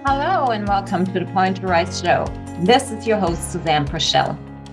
Hello and welcome to the Point to Rise show. This is your host, Susanne,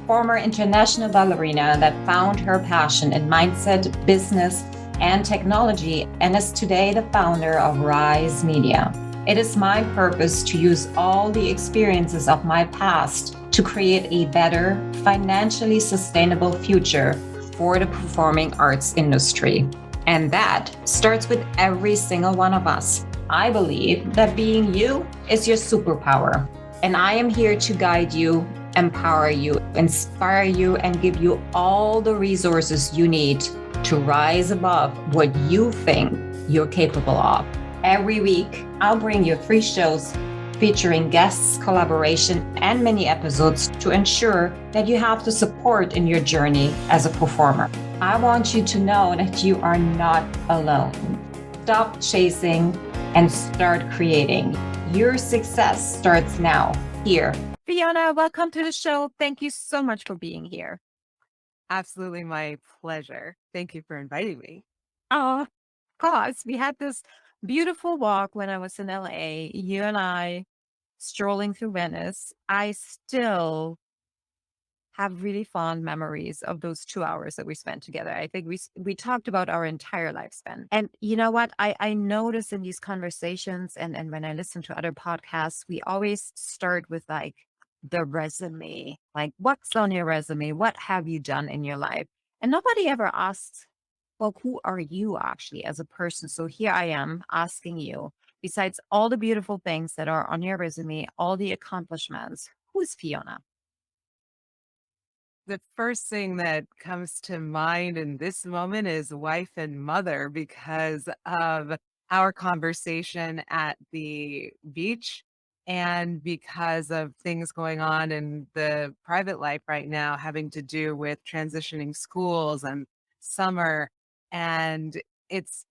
former international ballerina that found her passion in mindset, business, and technology, and is today the founder of Rise Media. It is my purpose to use all the experiences of my past to create a better, financially sustainable future for the performing arts industry. And that starts with every single one of us. I believe that being you is your superpower. And I am here to guide you, empower you, inspire you, and give you all the resources you need to rise above what you think you're capable of. Every week, I'll bring you free shows featuring guests, collaboration, and mini episodes to ensure that you have the support in your journey as a performer. I want you to know that you are not alone. Stop chasing and start creating. Your success starts now, here. Fiona, welcome to the show. Thank you so much for being here. Absolutely my pleasure. Thank you for inviting me. Oh, of course. We had this beautiful walk when I was in LA, you and I strolling through Venice. I still have really fond memories of those 2 hours that we spent together. I think we talked about our entire lifespan. And you know what? I notice in these conversations and when I listen to other podcasts, we always start with like the resume, like what's on your resume? What have you done in your life? And nobody ever asks, well, who are you actually as a person? So here I am asking you, besides all the beautiful things that are on your resume, all the accomplishments, who's Fiona? The first thing that comes to mind in this moment is wife and mother because of our conversation at the beach and because of things going on in the private life right now having to do with transitioning schools and summer. And it's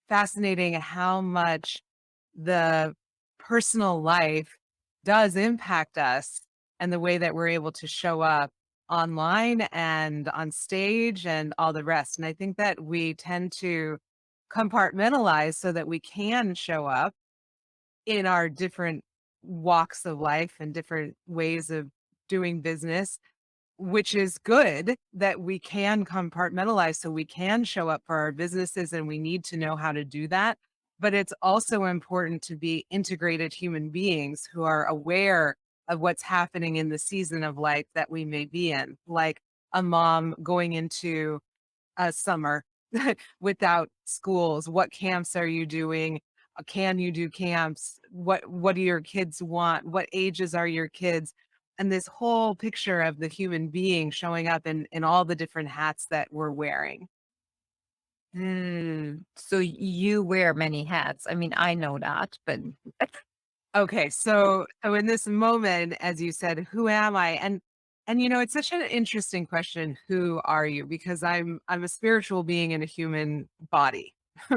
fascinating how much the personal life does impact us and the way that we're able to show up online and on stage and all the rest. And I think that we tend to compartmentalize so that we can show up in our different walks of life and different ways of doing business, which is good that we can compartmentalize so we can show up for our businesses and we need to know how to do that. But it's also important to be integrated human beings who are aware of what's happening in the season of life that we may be in, like a mom going into a summer without schools. What camps are you doing? Can you do camps? What do your kids want? What ages are your kids? And this whole picture of the human being showing up in all the different hats that we're wearing. So you wear many hats. I mean, I know that, but Okay, so in this moment, as you said, who am I? And it's such an interesting question. Who are you? Because I'm a spiritual being in a human body,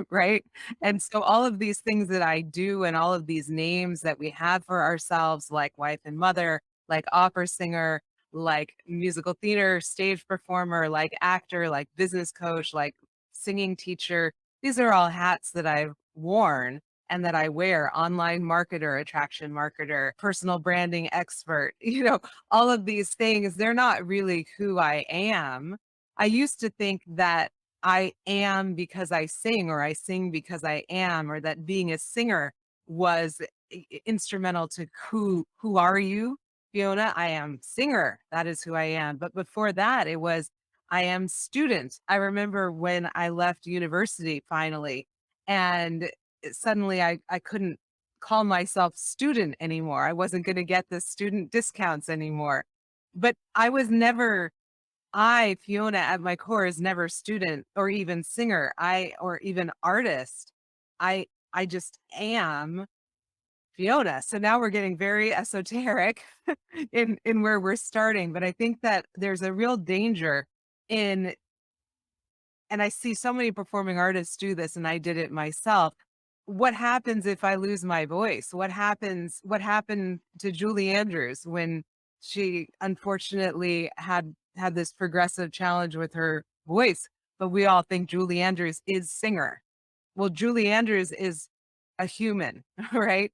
right? And so all of these things that I do and all of these names that we have for ourselves, like wife and mother, like opera singer, like musical theater, stage performer, like actor, like business coach, like singing teacher, these are all hats that I've worn and that I wear: online marketer, attraction marketer, personal branding expert, all of these things, they're not really who I am. I used to think that I am because I sing, or I sing because I am, or that being a singer was instrumental to who are you, Fiona? I am singer. That is who I am. But before that, it was I am student. I remember when I left university finally, and suddenly I couldn't call myself student anymore. I wasn't going to get the student discounts anymore. But Fiona, at my core, is never student or even singer, or even artist. I just am Fiona. So now we're getting very esoteric in where we're starting. But I think that there's a real danger in, and I see so many performing artists do this, and I did it myself. What happens if I lose my voice? What happened to Julie Andrews when she unfortunately had this progressive challenge with her voice? But we all think Julie Andrews is singer. Well, Julie Andrews is a human, right?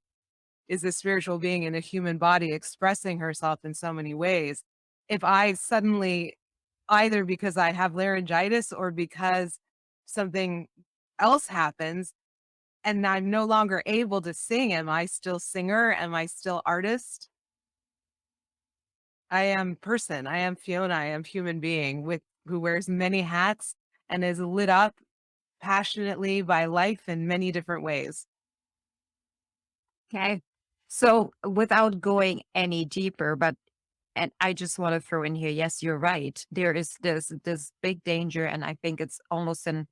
is a spiritual being in a human body expressing herself in so many ways. If I suddenly, either because I have laryngitis or because something else happens and I'm no longer able to sing, am I still singer? Am I still artist? I am person. I am Fiona. I am human being with who wears many hats and is lit up passionately by life in many different ways. Okay. So without going any deeper, but and I just want to throw in here, yes, you're right. There is this big danger, and I think it's almost an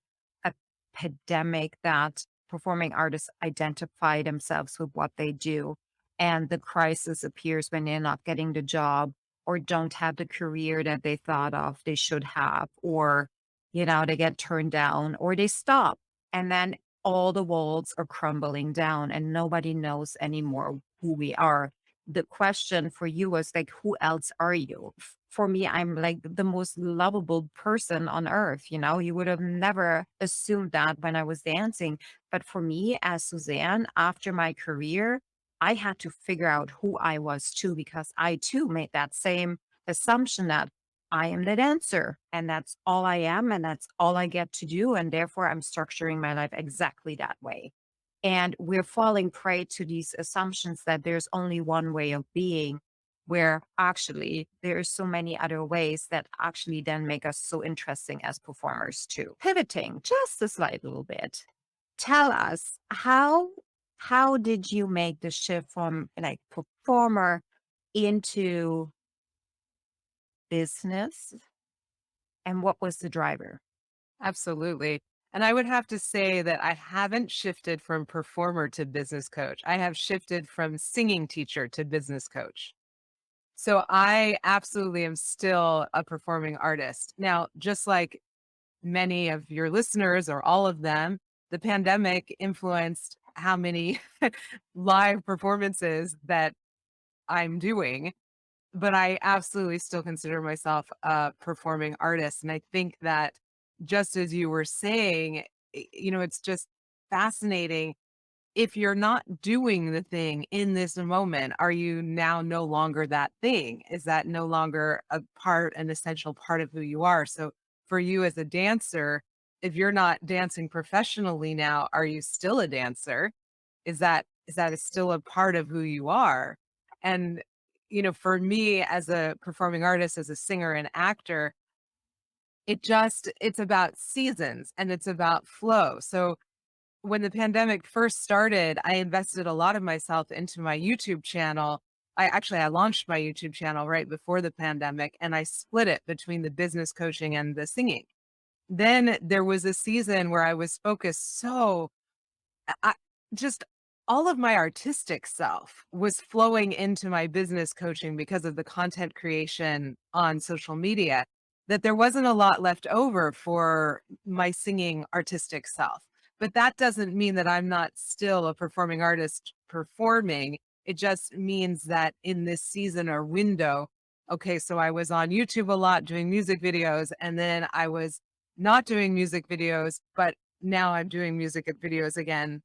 epidemic that performing artists identify themselves with what they do. And the crisis appears when they're not getting the job or don't have the career that they thought of they should have, or, they get turned down or they stop. And then all the walls are crumbling down and nobody knows anymore who we are. The question for you was like, who else are you? For me, I'm like the most lovable person on earth. You would have never assumed that when I was dancing. But for me, as Suzanne, after my career, I had to figure out who I was too, because I too made that same assumption that I am the dancer and that's all I am and that's all I get to do. And therefore, I'm structuring my life exactly that way. And we're falling prey to these assumptions that there's only one way of being, where actually there are so many other ways that actually then make us so interesting as performers too. Pivoting just a slight little bit. Tell us how did you make the shift from like performer into business, and what was the driver? Absolutely. And I would have to say that I haven't shifted from performer to business coach. I have shifted from singing teacher to business coach. So I absolutely am still a performing artist. Now, just like many of your listeners or all of them, the pandemic influenced how many live performances that I'm doing, but I absolutely still consider myself a performing artist. And I think that just as you were saying, it's just fascinating. If you're not doing the thing in this moment, are you now no longer that thing? Is that no longer an essential part of who you are? So for you as a dancer, if you're not dancing professionally now, are you still a dancer? Is that still a part of who you are? And for me as a performing artist, as a singer and actor, it's about seasons and it's about flow. So when the pandemic first started, I invested a lot of myself into my YouTube channel. I launched my YouTube channel right before the pandemic and I split it between the business coaching and the singing. Then there was a season where I was focused I just all of my artistic self was flowing into my business coaching because of the content creation on social media, that there wasn't a lot left over for my singing artistic self. But that doesn't mean that I'm not still a performing artist performing. It just means that in this season or window, okay, so I was on YouTube a lot doing music videos, and then I was not doing music videos, but now I'm doing music videos again.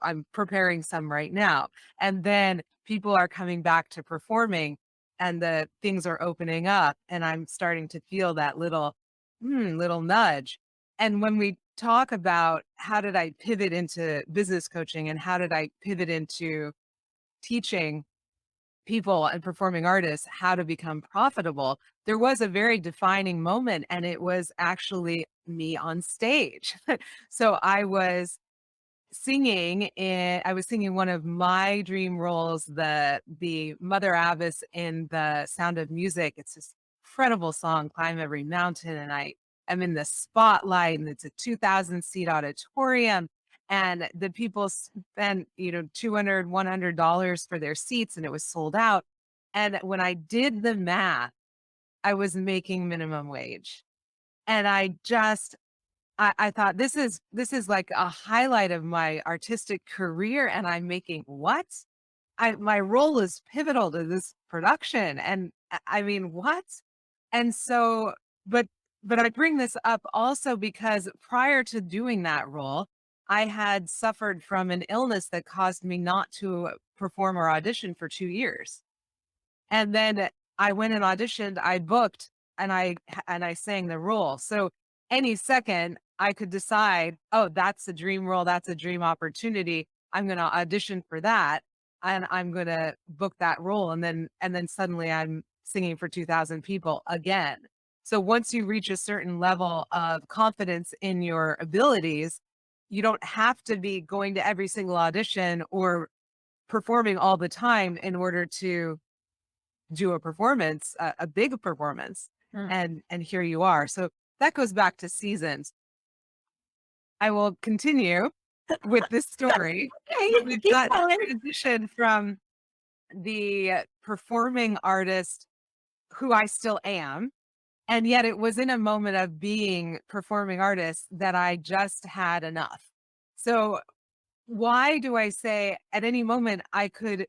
I'm preparing some right now. And then people are coming back to performing and the things are opening up and I'm starting to feel that little nudge. And when we talk about how did I pivot into business coaching and how did I pivot into teaching people and performing artists how to become profitable, there was a very defining moment and it was actually me on stage. So I was singing one of my dream roles, the Mother Abbess in The Sound of Music. It's this incredible song, Climb Every Mountain, and I am in the spotlight, and it's a 2,000 seat auditorium, and the people spent, $200, $100 for their seats, and it was sold out. And when I did the math, I was making minimum wage. And I thought this is like a highlight of my artistic career and I'm making what? My role is pivotal to this production. And I mean, what? And so, but I bring this up also because prior to doing that role, I had suffered from an illness that caused me not to perform or audition for 2 years. And then I went and auditioned, I booked, and I sang the role. So any second I could decide, oh, that's a dream role, that's a dream opportunity. I'm going to audition for that and I'm going to book that role, and then suddenly I'm singing for 2000 people again. So once you reach a certain level of confidence in your abilities, you don't have to be going to every single audition or performing all the time in order to do a performance, a big performance, Mm. and here you are. So that goes back to seasons. I will continue with this story. We've Keep got going. transition from the performing artist who I still am, and yet it was in a moment of being performing artist that I just had enough. So why do I say at any moment I could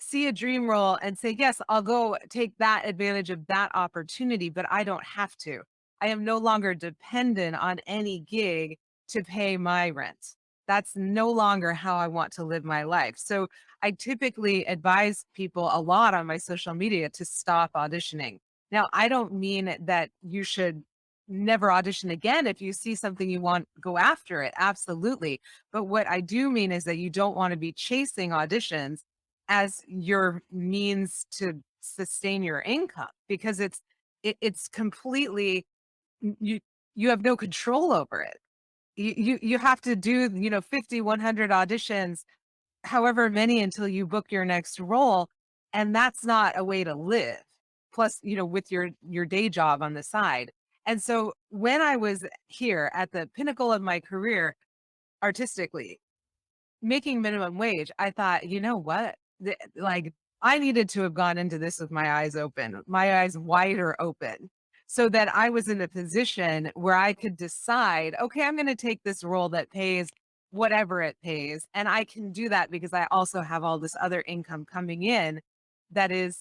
see a dream role and say, yes, I'll go take that advantage of that opportunity, but I don't have to. I am no longer dependent on any gig to pay my rent. That's no longer how I want to live my life. So I typically advise people a lot on my social media to stop auditioning. Now, I don't mean that you should never audition again. If you see something you want, go after it. Absolutely. But what I do mean is that you don't want to be chasing auditions as your means to sustain your income, because it's completely, you you have no control over it. You have to do, 50, 100 auditions, however many, until you book your next role, and that's not a way to live. Plus, with your day job on the side. And so when I was here at the pinnacle of my career artistically, making minimum wage, I thought, you know what? Like, I needed to have gone into this with my eyes open, my eyes wider open, so that I was in a position where I could decide, okay, I'm going to take this role that pays whatever it pays. And I can do that because I also have all this other income coming in that is,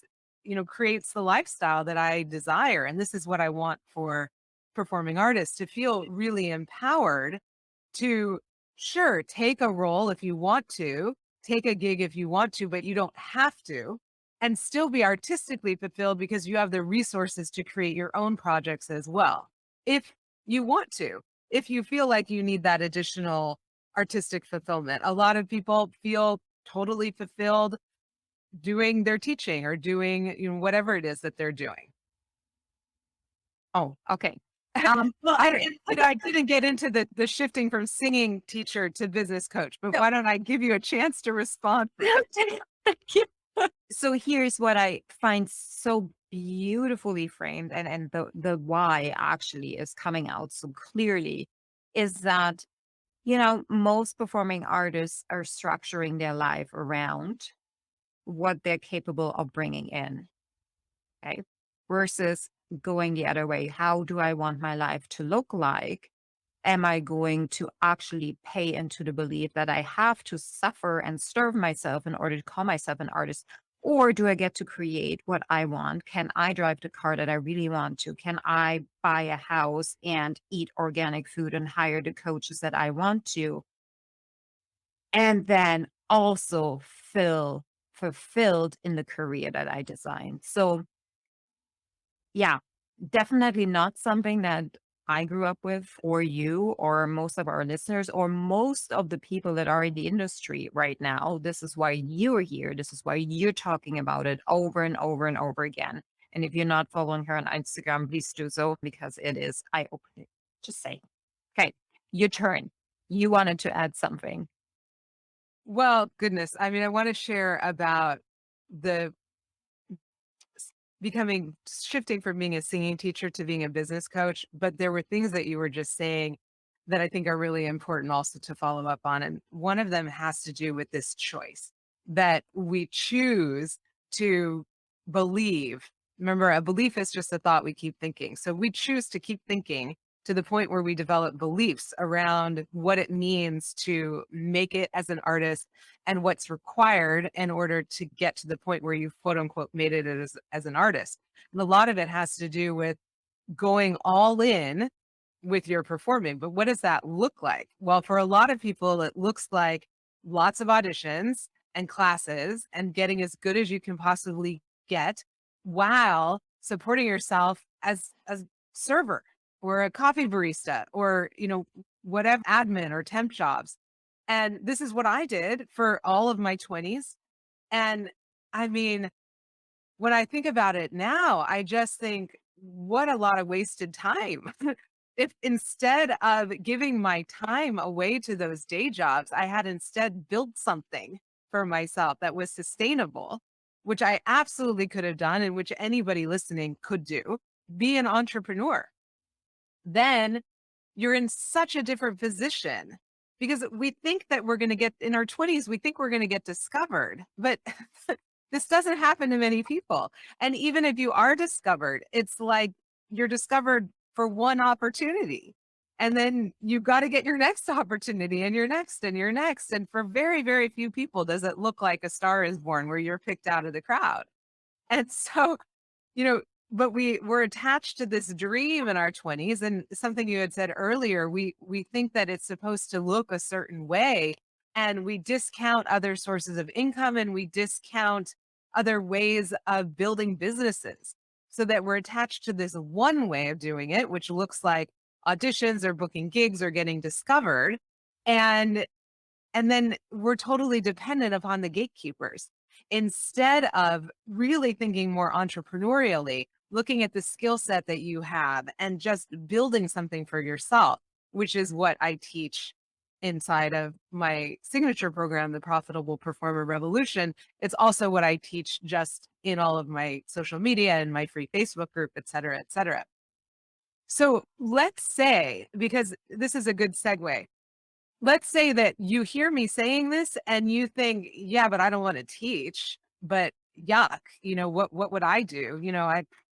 creates the lifestyle that I desire. And this is what I want for performing artists, to feel really empowered to, sure, take a role if you want to, take a gig if you want to, but you don't have to, and still be artistically fulfilled because you have the resources to create your own projects as well. If you want to, if you feel like you need that additional artistic fulfillment, a lot of people feel totally fulfilled doing their teaching or doing, whatever it is that they're doing. Oh, okay. Well, I didn't get into the shifting from singing teacher to business coach, but why don't I give you a chance to respond? So here's what I find so beautifully framed, and the why actually is coming out so clearly, is that, most performing artists are structuring their life around what they're capable of bringing in. Okay. Versus going the other way. How do I want my life to look like? Am I going to actually pay into the belief that I have to suffer and starve myself in order to call myself an artist? Or do I get to create what I want? Can I drive the car that I really want to? Can I buy a house and eat organic food and hire the coaches that I want to? And then also feel fulfilled in the career that I designed. So, yeah, definitely not something that I grew up with, or you, or most of our listeners, or most of the people that are in the industry right now. This is why you're here. This is why you're talking about it over and over and over again. And if you're not following her on Instagram, please do so, because it is eye-opening. Just say, okay, your turn. You wanted to add something. Well, goodness. I mean, I want to share about the shifting from being a singing teacher to being a business coach. But there were things that you were just saying that I think are really important also to follow up on. And one of them has to do with this choice that we choose to believe. Remember, a belief is just a thought we keep thinking. So we choose to keep thinking to the point where we develop beliefs around what it means to make it as an artist and what's required in order to get to the point where you quote unquote made it as an artist. And a lot of it has to do with going all in with your performing. But what does that look like? Well, for a lot of people, it looks like lots of auditions, and classes and getting as good as you can possibly get while supporting yourself as a server or a coffee barista or, whatever admin or temp jobs. And this is what I did for all of my 20s. And I mean, when I think about it now, I just think, what a lot of wasted time. If instead of giving my time away to those day jobs, I had instead built something for myself that was sustainable, which I absolutely could have done and which anybody listening could do, be an entrepreneur. Then you're in such a different position because we think that we're going to get in our 20s, we think we're going to get discovered, but this doesn't happen to many people. And even if you are discovered, it's like you're discovered for one opportunity. And then you've got to get your next opportunity and your next and your next. And for very, very few people does it look like a star is born where you're picked out of the crowd. And so, you know, but we're attached to this dream in our 20s. And something you had said earlier, we think that it's supposed to look a certain way. And we discount other sources of income and we discount other ways of building businesses so that we're attached to this one way of doing it, which looks like auditions or booking gigs or getting discovered. And and then we're totally dependent upon the gatekeepers instead of really thinking more entrepreneurially, looking at the skill set that you have and just building something for yourself, which is what I teach inside of my signature program, the Profitable Performer Revolution. It's also what I teach just in all of my social media and my free Facebook group, et cetera, et cetera. So let's say, because this is a good segue, let's say that you hear me saying this and you think, yeah, but I don't want to teach, but yuck, what would I do?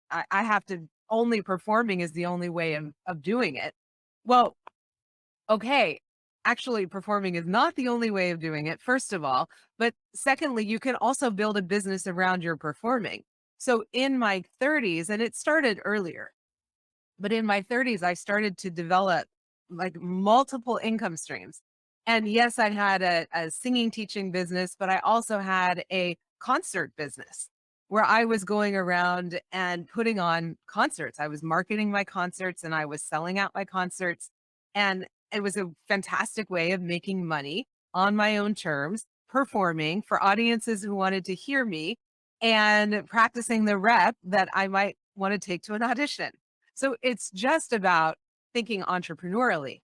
I have to, only performing is the only way of doing it. Well, okay. Actually, performing is not the only way of doing it, first of all. But secondly, you can also build a business around your performing. So in my 30s, and it started earlier, but in my 30s, I started to develop like multiple income streams. And yes, I had a singing teaching business, but I also had a concert business where I was going around and putting on concerts. I was marketing my concerts and I was selling out my concerts. And it was a fantastic way of making money on my own terms, performing for audiences who wanted to hear me and practicing the rep that I might want to take to an audition. So it's just about thinking entrepreneurially.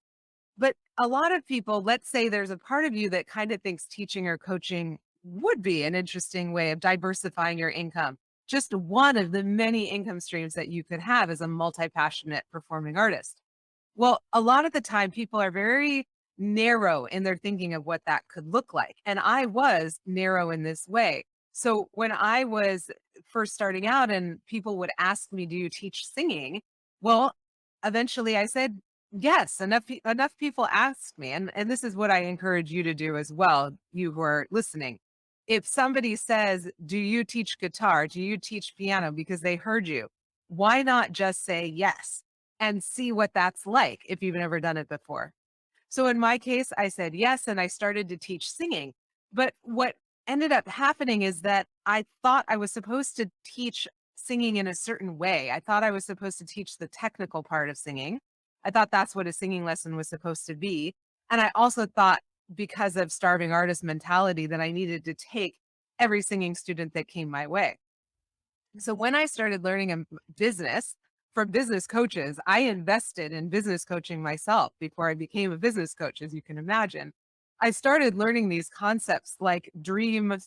But a lot of people, let's say there's a part of you that kind of thinks teaching or coaching would be an interesting way of diversifying your income. Just one of the many income streams that you could have as a multi-passionate performing artist. Well, a lot of the time people are very narrow in their thinking of what that could look like. And I was narrow in this way. So when I was first starting out and people would ask me, do you teach singing? Well, eventually I said, yes. Enough people asked me. And this is what I encourage you to do as well, you who are listening. If somebody says, do you teach guitar? Do you teach piano? Because they heard you, why not just say yes and see what that's like if you've never done it before? So in my case, I said yes, and I started to teach singing. But what ended up happening is that I thought I was supposed to teach singing in a certain way. I thought I was supposed to teach the technical part of singing. I thought that's what a singing lesson was supposed to be. And I also thought, because of starving artist mentality, that I needed to take every singing student that came my way. So when I started learning business from business coaches, I invested in business coaching myself before I became a business coach, as you can imagine. I started learning these concepts like dream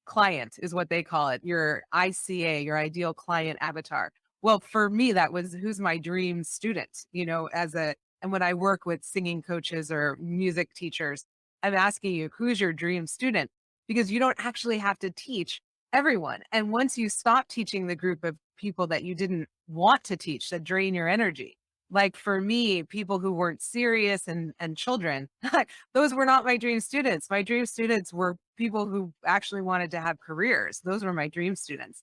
client is what they call it, your ICA, your ideal client avatar. Well, for me, that was who's my dream student, and when I work with singing coaches or music teachers, I'm asking you, who's your dream student? Because you don't actually have to teach everyone. And once you stop teaching the group of people that you didn't want to teach, that drain your energy, like for me, people who weren't serious and children, those were not my dream students. My dream students were people who actually wanted to have careers. Those were my dream students.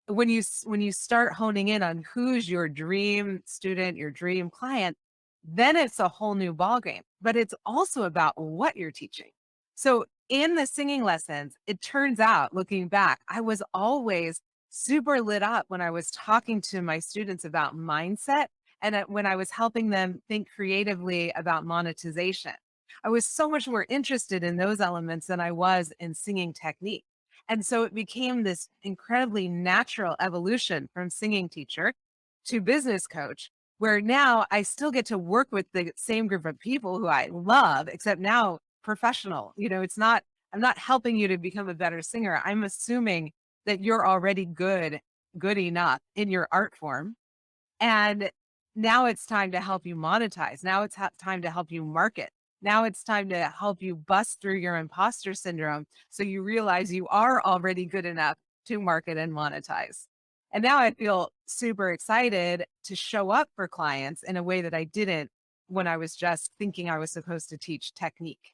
When you start honing in on who's your dream student, your dream client, then it's a whole new ballgame. But it's also about what you're teaching. So in the singing lessons, it turns out, looking back, I was always super lit up when I was talking to my students about mindset and when I was helping them think creatively about monetization. I was so much more interested in those elements than I was in singing technique. And so it became this incredibly natural evolution from singing teacher to business coach, where now I still get to work with the same group of people who I love, except now professional. I'm not helping you to become a better singer. I'm assuming that you're already good enough in your art form. And now it's time to help you monetize. Now it's time to help you market. Now it's time to help you bust through your imposter syndrome so you realize you are already good enough to market and monetize. And now I feel super excited to show up for clients in a way that I didn't when I was just thinking I was supposed to teach technique.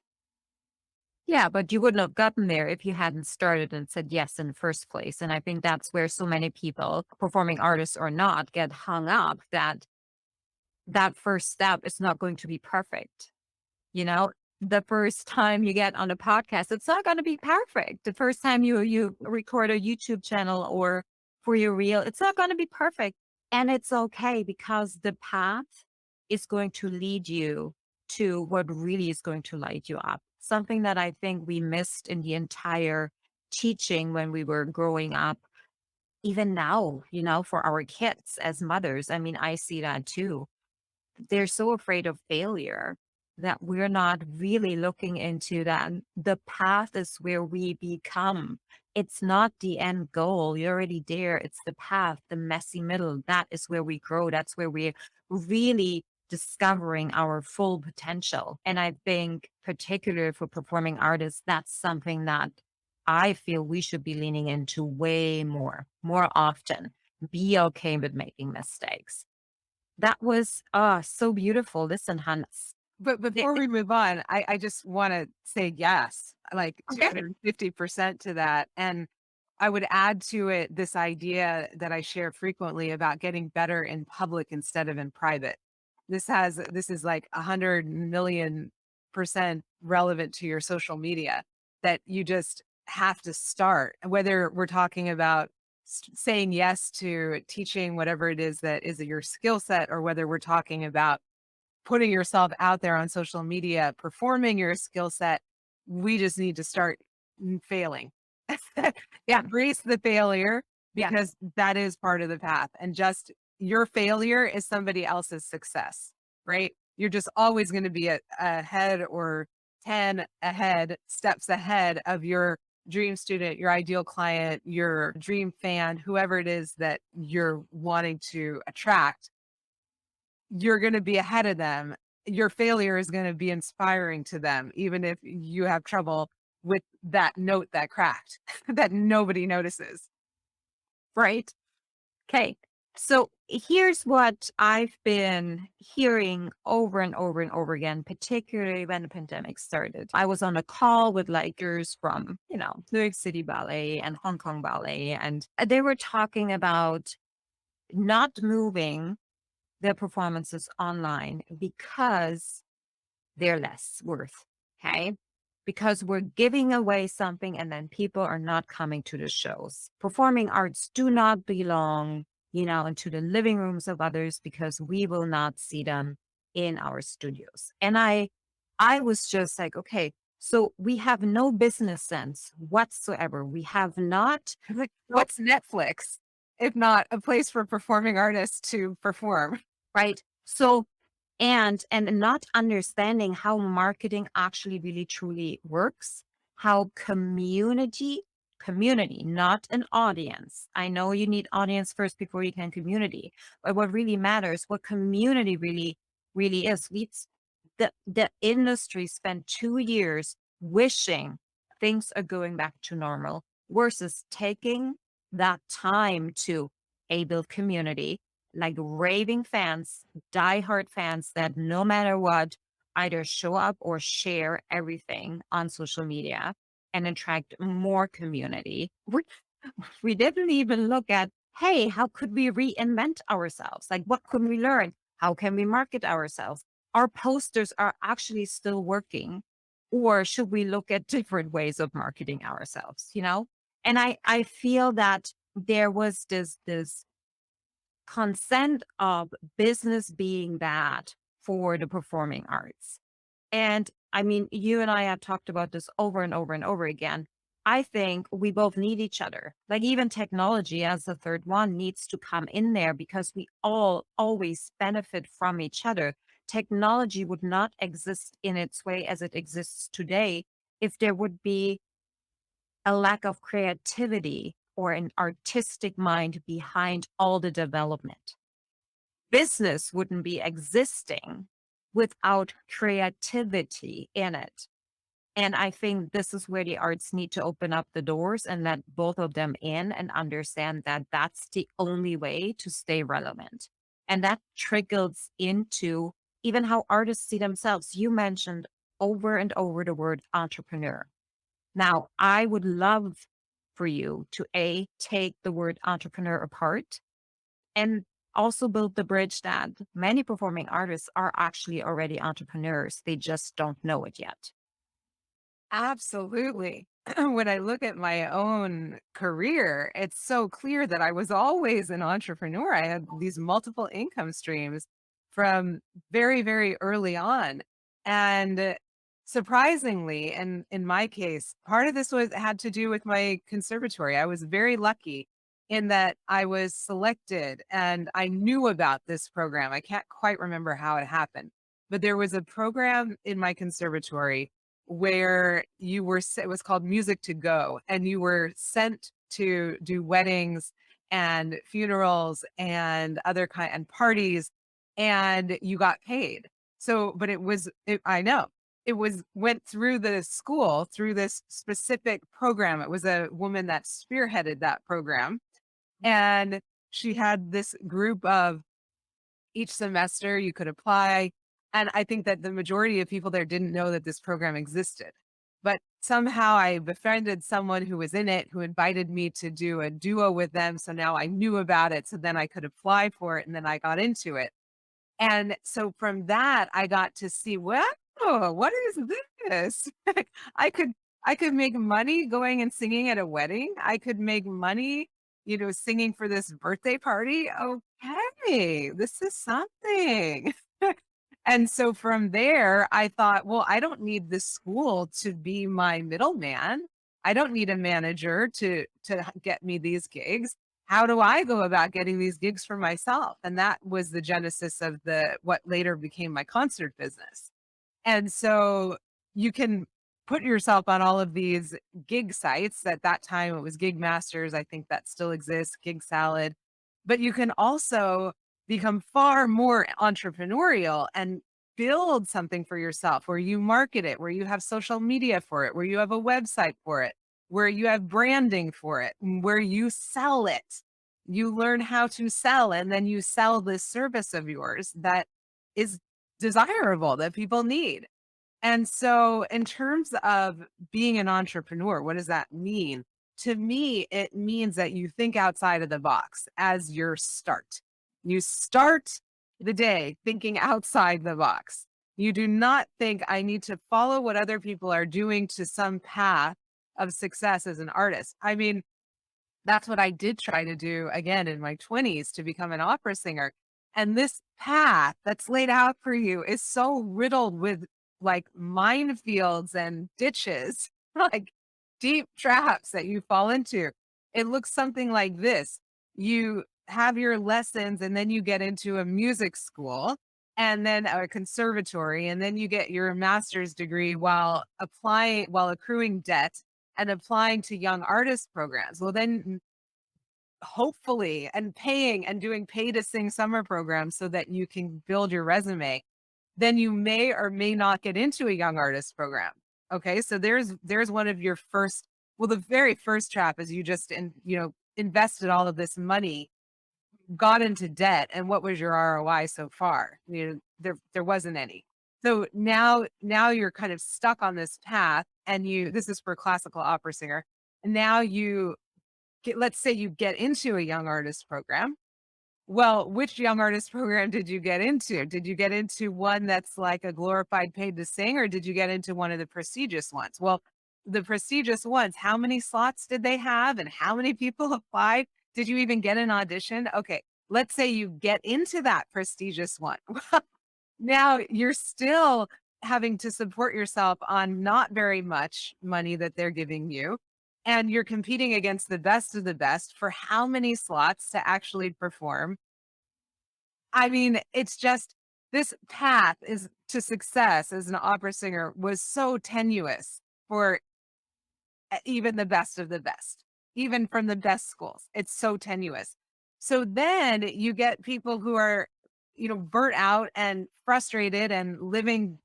Yeah, but you wouldn't have gotten there if you hadn't started and said yes in the first place. And I think that's where so many people, performing artists or not, get hung up, that that first step is not going to be perfect. You know, the first time you get on a podcast, it's not going to be perfect. The first time you record a YouTube channel or for your reel, it's not going to be perfect. And it's okay, because the path is going to lead you to what really is going to light you up. Something that I think we missed in the entire teaching when we were growing up, even now, for our kids as mothers. I mean, I see that too. They're so afraid of failure that we're not really looking into that. The path is where we become. It's not the end goal. You're already there. It's the path, the messy middle. That is where we grow. That's where we're really discovering our full potential. And I think, particularly for performing artists, that's something that I feel we should be leaning into way more often. Be okay with making mistakes. That was, so beautiful. Listen, Hans. But the- before we move on, I just want to say yes, like Okay. 250% to that. And I would add to it this idea that I share frequently about getting better in public instead of in private. This is like 100 million% relevant to your social media, that you just have to start, whether we're talking about saying yes to teaching whatever it is that is your skill set, or whether we're talking about putting yourself out there on social media, performing your skill set. We just need to start failing. Yeah. Embrace the failure, Yeah. because that is part of the path. And just your failure is somebody else's success, right? You're just always going to be ahead, or 10 ahead, steps ahead of your dream student, your ideal client, your dream fan, whoever it is that you're wanting to attract. You're going to be ahead of them. Your failure is going to be inspiring to them, even if you have trouble with that note that cracked that nobody notices. Right. Okay. So here's what I've been hearing over and over and over again, particularly when the pandemic started. I was on a call with leaders from, New York City Ballet and Hong Kong Ballet, and they were talking about not moving their performances online because they're less worth. Okay. Because we're giving away something and then people are not coming to the shows. Performing arts do not belong, into the living rooms of others, because we will not see them in our studios. And I was just like, okay, so we have no business sense whatsoever. We have not, Like, what's Netflix if not a place for performing artists to perform? right? So and not understanding how marketing actually really truly works, how community, not an audience. I know you need audience first before you can community, but what really matters, what community really is. The industry spent 2 years wishing things are going back to normal, versus taking that time to build community, like raving fans, diehard fans that no matter what, either show up or share everything on social media and attract more community. We didn't even look at, hey, how could we reinvent ourselves? Like, what could we learn? How can we market ourselves? Our posters are actually still working. Or should we look at different ways of marketing ourselves, you know? And I feel that there was this consent of business being bad for the performing arts. And I mean, you and I have talked about this over and over and over again. I think we both need each other. Like even technology as the third one needs to come in there because we all always benefit from each other. Technology would not exist in its way as it exists today if there would be a lack of creativity or an artistic mind behind all the development. Business wouldn't be existing without creativity in it. And I think this is where the arts need to open up the doors and let both of them in and understand that that's the only way to stay relevant. And that trickles into even how artists see themselves. You mentioned over and over the word entrepreneur. Now, I would love for you to take the word entrepreneur apart and also build the bridge that many performing artists are actually already entrepreneurs. They just don't know it yet. Absolutely. When I look at my own career, it's so clear that I was always an entrepreneur. I had these multiple income streams from very, very early on. And surprisingly, and in my case, part of this was had to do with my conservatory. I was very lucky in that I was selected and I knew about this program. I can't quite remember how it happened, but there was a program in my conservatory where it was called Music to Go, and you were sent to do weddings and funerals and other kind and parties, and you got paid. So, but I know it was went through the school through this specific program. It was a woman that spearheaded that program, and she had this group of each semester you could apply. And I think that the majority of people there didn't know that this program existed. But somehow I befriended someone who was in it, who invited me to do a duo with them. So now I knew about it. So then I could apply for it. And then I got into it. And so from that, I got to see, what is this? I could I could make money going and singing at a wedding. I could make money, singing for this birthday party. Okay, this is something. And so from there, I thought, well, I don't need the school to be my middleman. I don't need a manager to get me these gigs. How do I go about getting these gigs for myself? And that was the genesis of the what later became my concert business. And so you can put yourself on all of these gig sites. At that time, it was Gig Masters. I think that still exists, Gig Salad. But you can also become far more entrepreneurial and build something for yourself where you market it, where you have social media for it, where you have a website for it, where you have branding for it, and where you sell it. You learn how to sell, and then you sell this service of yours that is desirable, that people need. And so, in terms of being an entrepreneur, what does that mean? To me, it means that you think outside of the box as your start. You start the day thinking outside the box. You do not think I need to follow what other people are doing to some path of success as an artist. I mean, that's what I did try to do again in my 20s to become an opera singer. And this path that's laid out for you is so riddled with like minefields and ditches, like deep traps that you fall into. It looks something like this. You have your lessons and then you get into a music school and then a conservatory, and then you get your master's degree while accruing debt and applying to young artist programs. Well, then hopefully, and paying and doing pay to sing summer programs so that you can build your resume, then you may or may not get into a young artist program. Okay. So there's one of your first, well, the very first trap is you just, invested all of this money, got into debt. And what was your ROI so far? There wasn't any. So now you're kind of stuck on this path, and this is for a classical opera singer. And now let's say you get into a young artist program, Well, which young artist program did you get into? Did you get into one that's like a glorified paid to sing, or did you get into one of the prestigious ones? Well, the prestigious ones, how many slots did they have and how many people applied? Did you even get an audition? Okay, let's say you get into that prestigious one. Now you're still having to support yourself on not very much money that they're giving you. And you're competing against the best of the best for how many slots to actually perform. I mean, it's just this path is to success as an opera singer was so tenuous for even the best of the best, even from the best schools. It's so tenuous. So then you get people who are, burnt out and frustrated and living,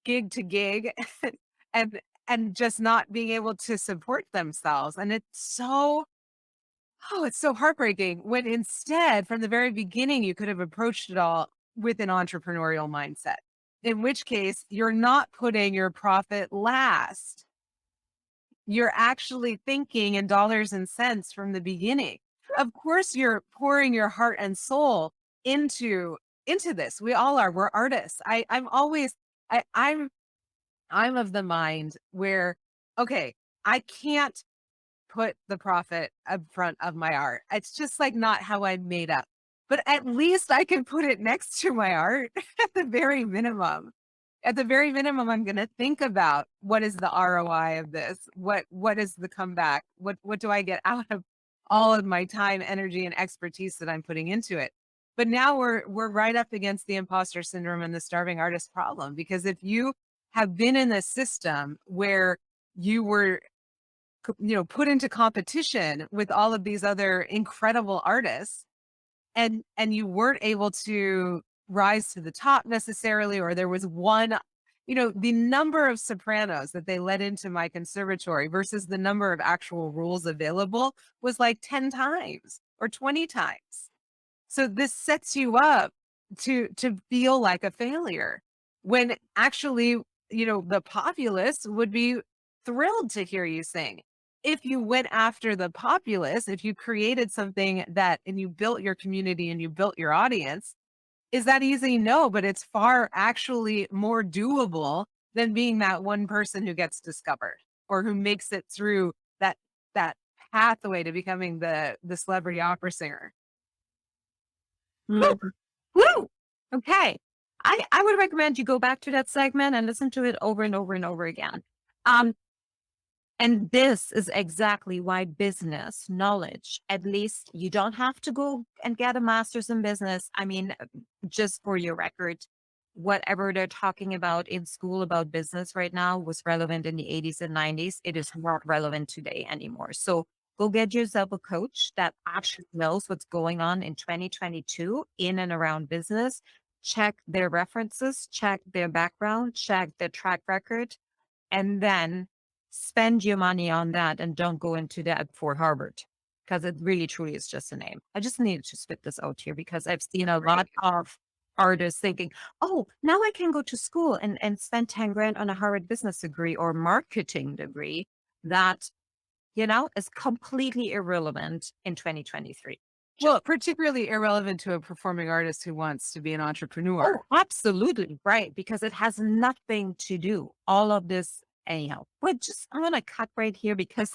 gig to gig and just not being able to support themselves. And it's so heartbreaking when instead from the very beginning you could have approached it all with an entrepreneurial mindset. In which case you're not putting your profit last. You're actually thinking in dollars and cents from the beginning. Of course, you're pouring your heart and soul into this. We all are. We're artists. I'm always I'm of the mind where, okay, I can't put the profit up front of my art. It's just like not how I'm made up. But at least I can put it next to my art at the very minimum. At the very minimum, I'm going to think about what is the ROI of this? What is the comeback? What do I get out of all of my time, energy, and expertise that I'm putting into it? But now we're right up against the imposter syndrome and the starving artist problem, because if you have been in a system where you were put into competition with all of these other incredible artists, and you weren't able to rise to the top necessarily, or there was one, the number of sopranos that they let into my conservatory versus the number of actual rules available was like 10 times or 20 times. So this sets you up to feel like a failure when actually, the populace would be thrilled to hear you sing. If you went after the populace, if you created something and you built your community and you built your audience, is that easy? No, but it's far actually more doable than being that one person who gets discovered or who makes it through that pathway to becoming the celebrity opera singer. Mm. Woo! Okay. I would recommend you go back to that segment and listen to it over and over and over again. And this is exactly why business knowledge, at least you don't have to go and get a master's in business. I mean, just for your record, whatever they're talking about in school about business right now was relevant in the 80s and 90s. It is not relevant today anymore. So go get yourself a coach that actually knows what's going on in 2022 in and around business. Check their references, check their background, check their track record, and then spend your money on that and don't go into debt for Harvard, because it really truly is just a name. I just needed to spit this out here because I've seen a lot of artists thinking, oh, now I can go to school and spend 10 grand on a Harvard business degree or marketing degree that, is completely irrelevant in 2023. Well, particularly irrelevant to a performing artist who wants to be an entrepreneur. Oh, absolutely. Right. Because it has nothing to do. All of this, anyhow. I'm going to cut right here because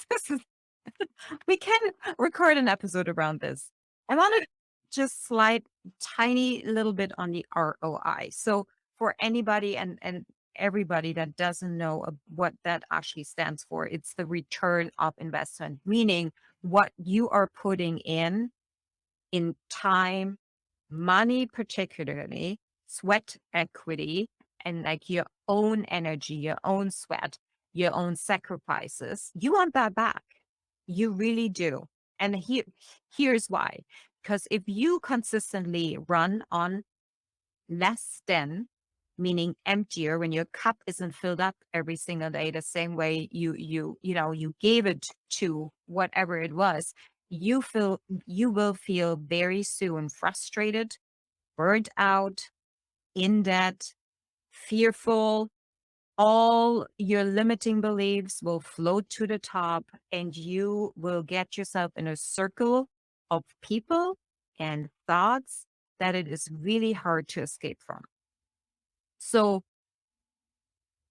we can record an episode around this. I want to just slide tiny little bit on the ROI. So for anybody and everybody that doesn't know what that actually stands for, it's the return of investment, meaning what you are putting in time, money, particularly sweat equity, and like your own energy, your own sweat, your own sacrifices. You want that back. You really do. And here's why. Because if you consistently run on less than, meaning emptier, when your cup isn't filled up every single day, the same way you gave it to whatever it was, you will feel very soon frustrated, burnt out, in debt, fearful. All your limiting beliefs will float to the top, and you will get yourself in a circle of people and thoughts that it is really hard to escape from. So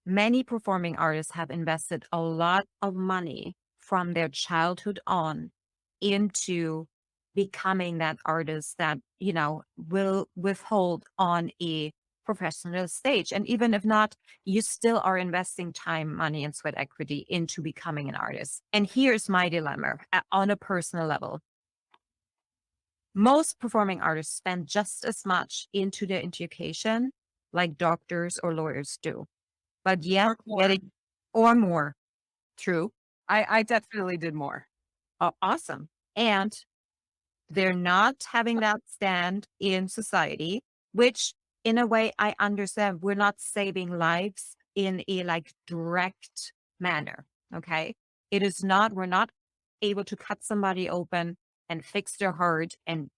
many performing artists have invested a lot of money from their childhood on into becoming that artist that, will withhold on a professional stage. And even if not, you still are investing time, money, and sweat equity into becoming an artist. And here's my dilemma on a personal level. Most performing artists spend just as much into their education like doctors or lawyers do, but yet Or more. getting or more. True. I definitely did more. Awesome. And they're not having that stand in society, which in a way I understand. We're not saving lives in a like direct manner. Okay. It is not, we're not able to cut somebody open and fix their heart and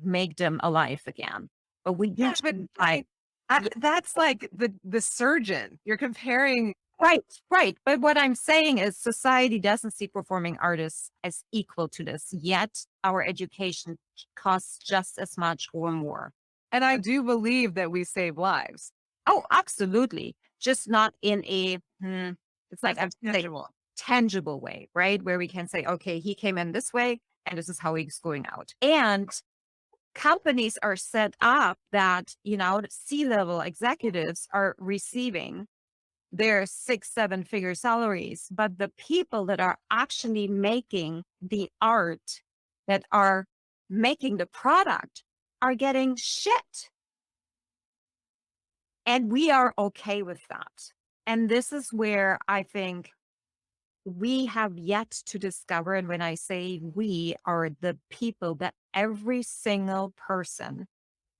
make them alive again. But we do Yeah, but that's like the surgeon. You're comparing. right, right. But what I'm saying is society doesn't see performing artists as equal to this, yet our education costs just as much or more. And I do believe that we save lives. Oh, absolutely. Just not in a, it's like That's I'm saying, tangible. tangible way, right? Where we can say, okay, he came in this way and this is how he's going out. And companies are set up that, C-level executives are receiving their 6-7 figure salaries, but the people that are actually making the art, that are making the product, are getting shit. And we are okay with that. And this is where I think we have yet to discover. And when I say we, are the people that every single person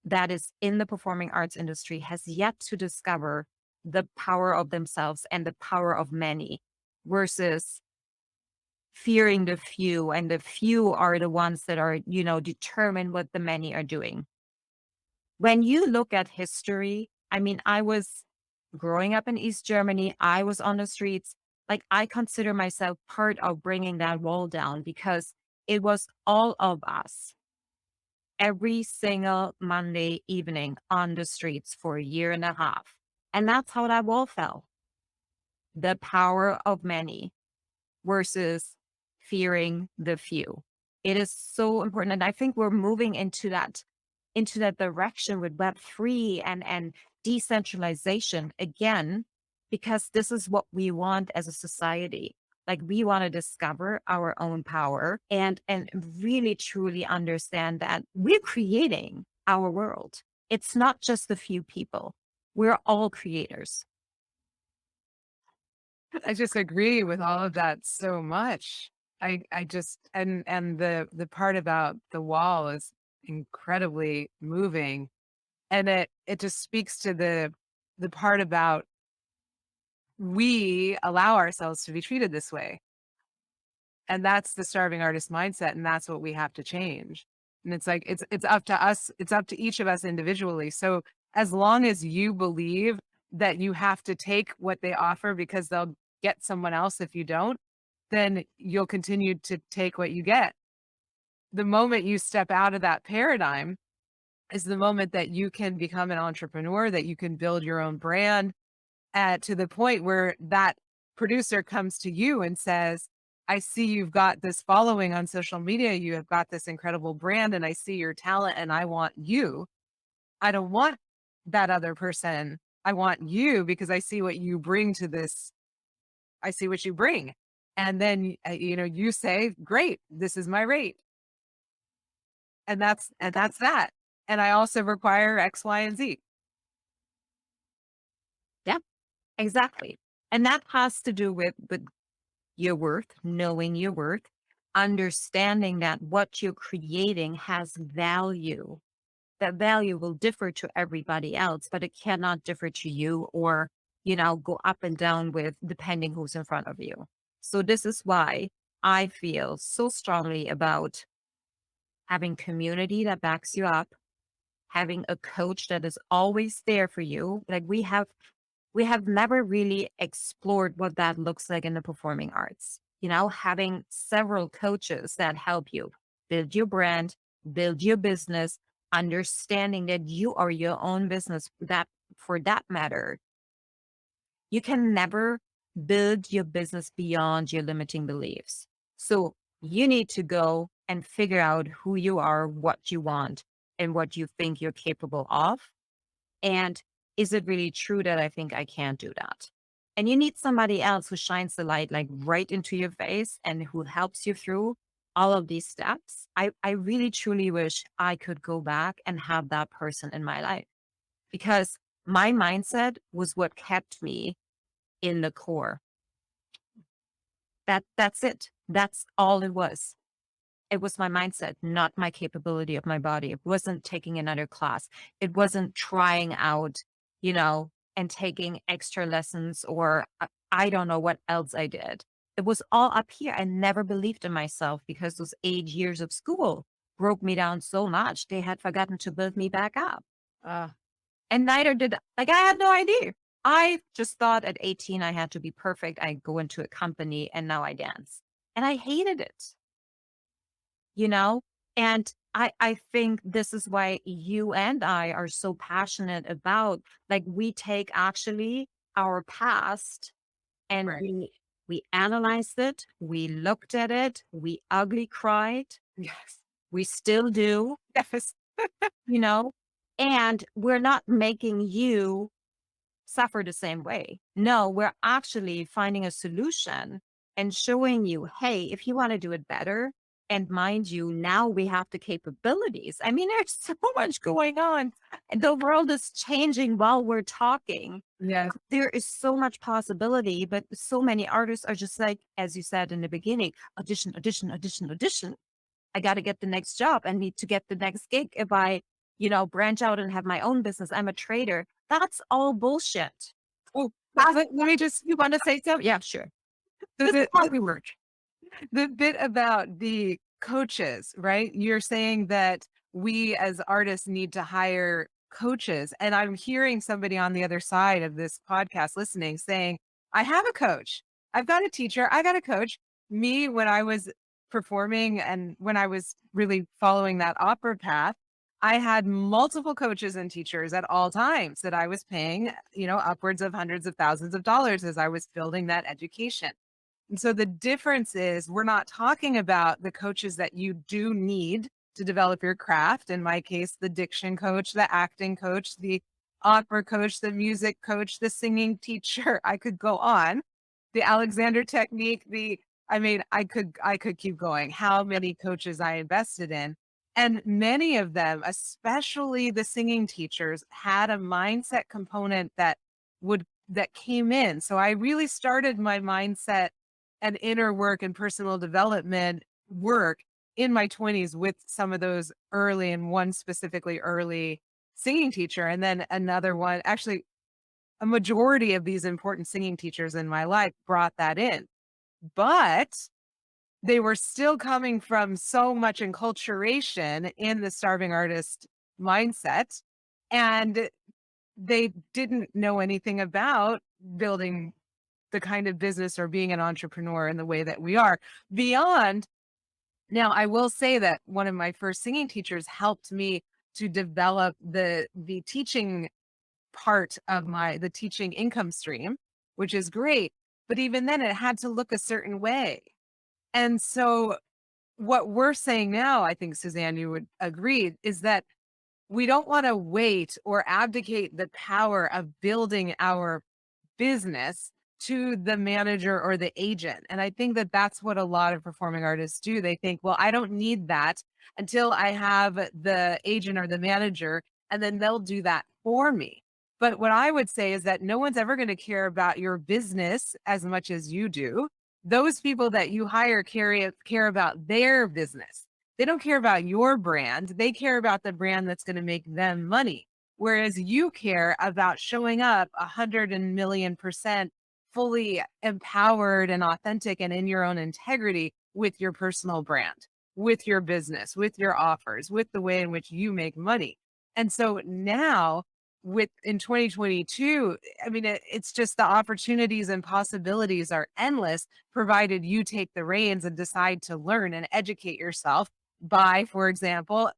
that is in the performing arts industry has yet to discover the power of themselves and the power of many versus fearing the few. And the few are the ones that are, determine what the many are doing. When you look at history, I mean, I was growing up in East Germany, I was on the streets. Like, I consider myself part of bringing that wall down because it was all of us every single Monday evening on the streets for a year and a half. And that's how that wall fell. The power of many versus fearing the few. It is so important. And I think we're moving into that direction with Web3 and decentralization again, because this is what we want as a society. Like, we want to discover our own power and really truly understand that we're creating our world. It's not just a few people. We're all creators. I just agree with all of that so much. I just and the part about the wall is incredibly moving. And it just speaks to the part about we allow ourselves to be treated this way. And that's the starving artist mindset. And that's what we have to change. And it's like, it's up to us. It's up to each of us individually. So as long as you believe that you have to take what they offer because they'll get someone else if you don't, then you'll continue to take what you get. The moment you step out of that paradigm is the moment that you can become an entrepreneur, that you can build your own brand to the point where that producer comes to you and says, I see you've got this following on social media. You have got this incredible brand and I see your talent and I want you. I don't want that other person. I want you because I see what you bring to this. I see what you bring. And then, you say, great, this is my rate. And that's that. And I also require X, Y, and Z. Yeah, exactly. And that has to do with your worth, knowing your worth, understanding that what you're creating has value. That value will differ to everybody else, but it cannot differ to you or, go up and down with depending who's in front of you. So this is why I feel so strongly about having community that backs you up, having a coach that is always there for you. Like, we have never really explored what that looks like in the performing arts. Having several coaches that help you build your brand, build your business, understanding that you are your own business, that for that matter, you can never build your business beyond your limiting beliefs. So you need to go and figure out who you are, what you want, and what you think you're capable of. And is it really true that I think I can't do that? And you need somebody else who shines the light like right into your face and who helps you through all of these steps. I really truly wish I could go back and have that person in my life, because my mindset was what kept me in the core. That's it. That's all it was. It was my mindset, not my capability of my body. It wasn't taking another class. It wasn't trying out, and taking extra lessons, or I don't know what else I did. It was all up here. I never believed in myself because those 8 years of school broke me down so much. They had forgotten to build me back up. Uh, And neither did, like, I had no idea. I just thought at 18, I had to be perfect. I go into a company and now I dance. And I hated it, you know? And I think this is why you and I are so passionate about, like, we take actually our past and right. we analyzed it, we looked at it, we ugly cried, Yes. we still do, Yes. you know, and we're not making you suffer the same way. No, we're actually finding a solution and showing you, hey, if you want to do it better, and mind you, now we have the capabilities. I mean, there's so much going on. And the world is changing while we're talking. Yes. There is so much possibility, but so many artists are just like, as you said in the beginning, audition, audition, audition, audition. I got to get the next job. I need to get the next gig. If I, branch out and have my own business, I'm a trader. That's all bullshit. Oh, let me just, You want to say something? Yeah, sure. the, This is the, how we work. the bit about the coaches, right? You're saying that we as artists need to hire coaches. And I'm hearing somebody on the other side of this podcast listening saying, I have a coach. I've got a teacher. I got a coach. Me, when I was performing and when I was really following that opera path, I had multiple coaches and teachers at all times that I was paying, upwards of hundreds of thousands of dollars as I was building that education. And so the difference is we're not talking about the coaches that you do need to develop your craft. In my case, the diction coach, the acting coach, the opera coach, the music coach, the singing teacher. I could go on. The Alexander technique, I could keep going. How many coaches I invested in. And many of them, especially the singing teachers, had a mindset component that came in. So I really started my mindset and inner work and personal development work in my 20s with some of those early, and one specifically early singing teacher. And then another one, actually, a majority of these important singing teachers in my life brought that in. But they were still coming from so much enculturation in the starving artist mindset. And they didn't know anything about building the kind of business or being an entrepreneur in the way that we are beyond. Now, I will say that one of my first singing teachers helped me to develop the teaching part of the teaching income stream, which is great. But even then it had to look a certain way. And so what we're saying now, I think, Susanne, you would agree, is that we don't want to wait or abdicate the power of building our business to the manager or the agent. And I think that that's what a lot of performing artists do. They think, well, I don't need that until I have the agent or the manager, and then they'll do that for me. But what I would say is that no one's ever going to care about your business as much as you do. Those people that you hire care about their business. They don't care about your brand. They care about the brand that's going to make them money. Whereas you care about showing up 100,000,000% fully empowered and authentic and in your own integrity with your personal brand, with your business, with your offers, with the way in which you make money. And so now in 2022, I mean, it's just the opportunities and possibilities are endless, provided you take the reins and decide to learn and educate yourself by, for example,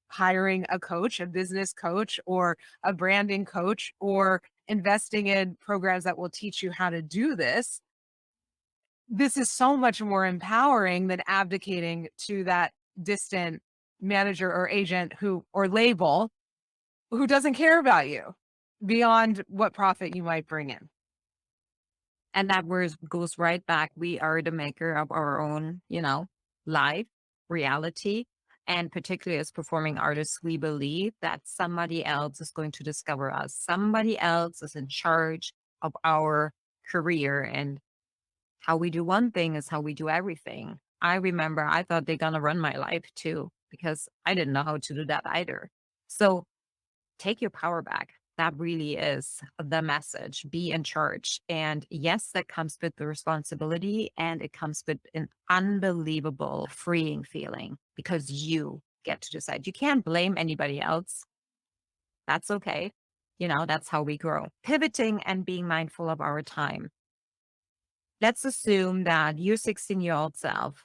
hiring a coach, a business coach, or a branding coach, or investing in programs that will teach you how to do this. This is so much more empowering than abdicating to that distant manager or agent or label who doesn't care about you beyond what profit you might bring in. And that goes right back. We are the maker of our own, life, reality. And particularly as performing artists, we believe that somebody else is going to discover us. Somebody else is in charge of our career. And how we do one thing is how we do everything. I remember I thought they're going to run my life too, because I didn't know how to do that either. So take your power back. That really is the message. Be in charge. And yes, that comes with the responsibility, and it comes with an unbelievable freeing feeling because you get to decide. You can't blame anybody else. That's okay. That's how we grow. Pivoting and being mindful of our time. Let's assume that your 16-year-old self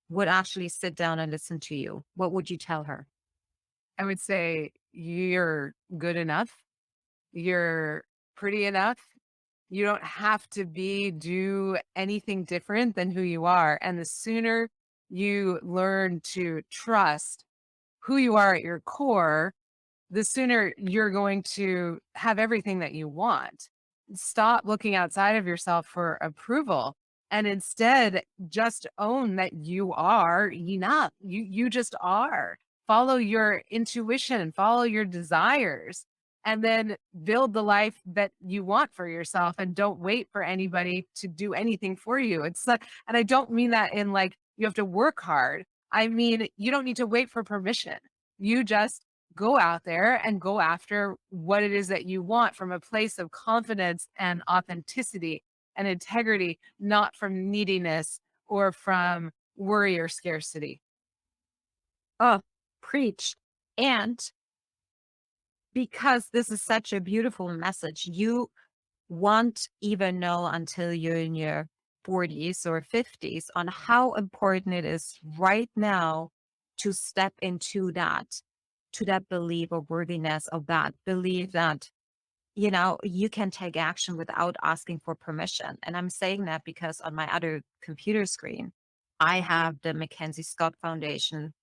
would actually sit down and listen to you. What would you tell her? I would say you're good enough. You're pretty enough. You don't have to do anything different than who you are. And the sooner you learn to trust who you are at your core, the sooner you're going to have everything that you want. Stop looking outside of yourself for approval and instead just own that you are enough. You just are. Follow your intuition, follow your desires, and then build the life that you want for yourself and don't wait for anybody to do anything for you. It's like, and I don't mean that in like you have to work hard. I mean, you don't need to wait for permission. You just go out there and go after what it is that you want from a place of confidence and authenticity and integrity, not from neediness or from worry or scarcity. Oh, preach. And because this is such a beautiful message, you won't even know until you're in your 40s or 50s on how important it is right now to step into that belief of worthiness, of that belief that you can take action without asking for permission. And I'm saying that because on my other computer screen I have the Mackenzie Scott Foundation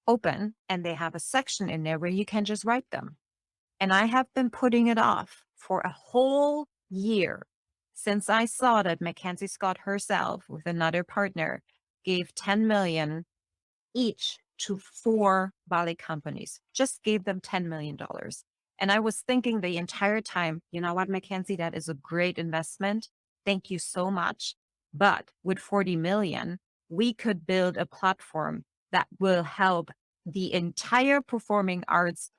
open, and they have a section in there where you can just write them. And I have been putting it off for a whole year since I saw that Mackenzie Scott herself with another partner gave 10 million each to 4 Bali companies, just gave them $10 million. And I was thinking the entire time, you know what, Mackenzie, that is a great investment. Thank you so much. But with 40 million, we could build a platform that will help the entire performing arts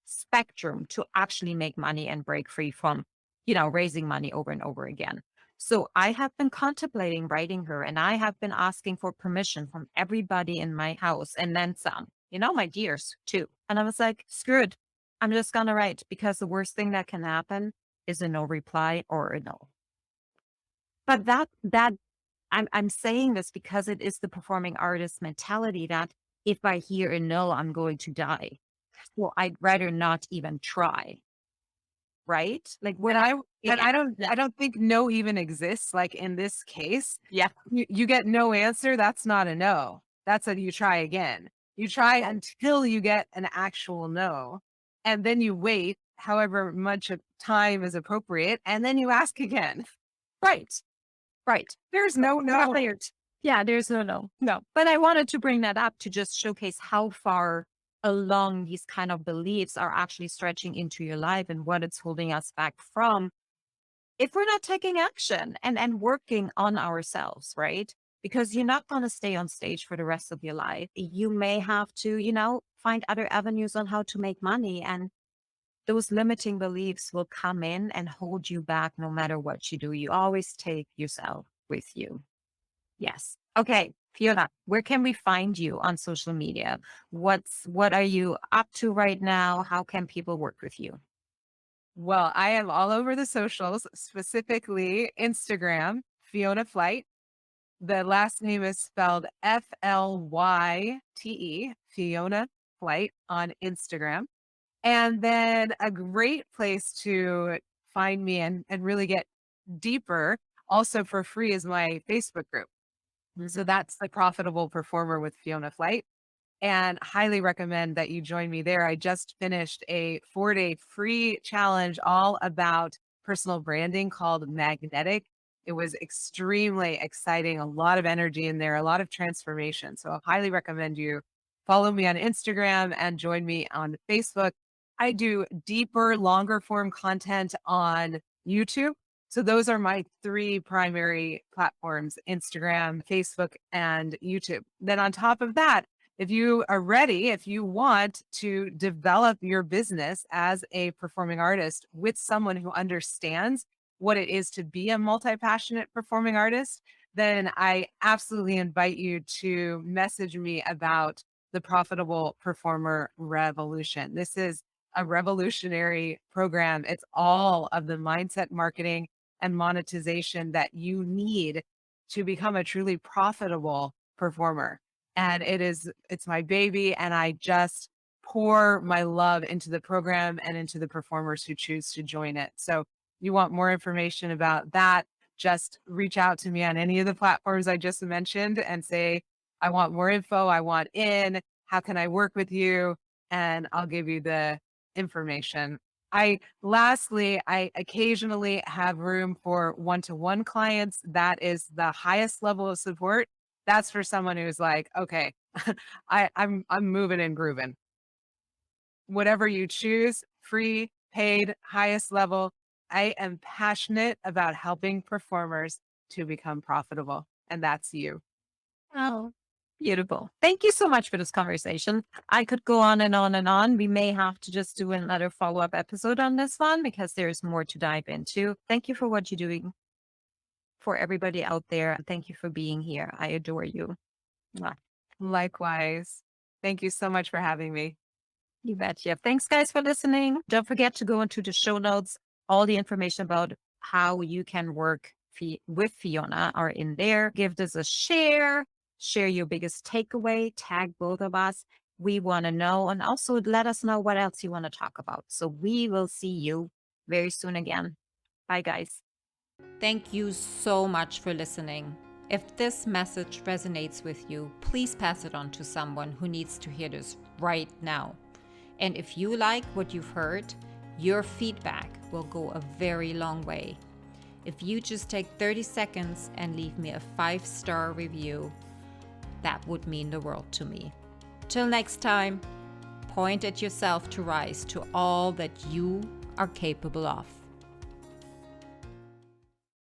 spectrum to actually make money and break free from, raising money over and over again. So I have been contemplating writing her, and I have been asking for permission from everybody in my house and then some, my dears too. And I was like, screw it. I'm just going to write, because the worst thing that can happen is a no reply or a no. But I'm saying this because it is the performing artist mentality that if I hear a no, I'm going to die. Well, I'd rather not even try. Right? Like when I don't think no even exists. Like in this case, yeah, you get no answer. That's not a no. That's a you try again. You try until you get an actual no. And then you wait however much of time is appropriate. And then you ask again. right. Right. There's no. Yeah, there's no. But I wanted to bring that up to just showcase how far along these kind of beliefs are actually stretching into your life and what it's holding us back from if we're not taking action and working on ourselves, right? Because you're not going to stay on stage for the rest of your life. You may have to, find other avenues on how to make money, and those limiting beliefs will come in and hold you back no matter what you do. You always take yourself with you. Yes. Okay, Fiona, where can we find you on social media? What are you up to right now? How can people work with you? Well, I am all over the socials, specifically Instagram, Fiona Flyte. The last name is spelled Flyte, Fiona Flyte on Instagram. And then a great place to find me and really get deeper, also for free, is my Facebook group. So that's the Profitable Performer with Fiona Flyte, and highly recommend that you join me there. I just finished a 4-day free challenge all about personal branding called Magnetic. It was extremely exciting, a lot of energy in there, a lot of transformation. So I highly recommend you follow me on Instagram and join me on Facebook. I do deeper, longer form content on YouTube. So those are my three primary platforms: Instagram, Facebook, and YouTube. Then on top of that, if you are ready, if you want to develop your business as a performing artist with someone who understands what it is to be a multi-passionate performing artist, then I absolutely invite you to message me about the Profitable Performer Revolution. This is a revolutionary program. It's all of the mindset, marketing, and monetization that you need to become a truly profitable performer. And it's my baby. And I just pour my love into the program and into the performers who choose to join it. So you want more information about that, just reach out to me on any of the platforms I just mentioned and say, I want more info. I want in. How can I work with you? And I'll give you the information. Lastly, I occasionally have room for one-to-one clients. That is the highest level of support. That's for someone who's like, okay, I'm moving and grooving. Whatever you choose, free, paid, highest level. I am passionate about helping performers to become profitable, and that's you. Oh, beautiful. Thank you so much for this conversation. I could go on and on and on. We may have to just do another follow-up episode on this one because there's more to dive into. Thank you for what you're doing for everybody out there. Thank you for being here. I adore you. Mwah. Likewise. Thank you so much for having me. You betcha. Thanks, guys, for listening. Don't forget to go into the show notes. All the information about how you can work with Fiona are in there. Give this a share. Share your biggest takeaway. Tag both of us. We want to know. And also let us know what else you want to talk about. So we will see you very soon again. Bye, guys. Thank you so much for listening. If this message resonates with you, please pass it on to someone who needs to hear this right now. And if you like what you've heard, your feedback will go a very long way. If you just take 30 seconds and leave me a 5-star review, that would mean the world to me. Till next time, point at yourself to rise to all that you are capable of.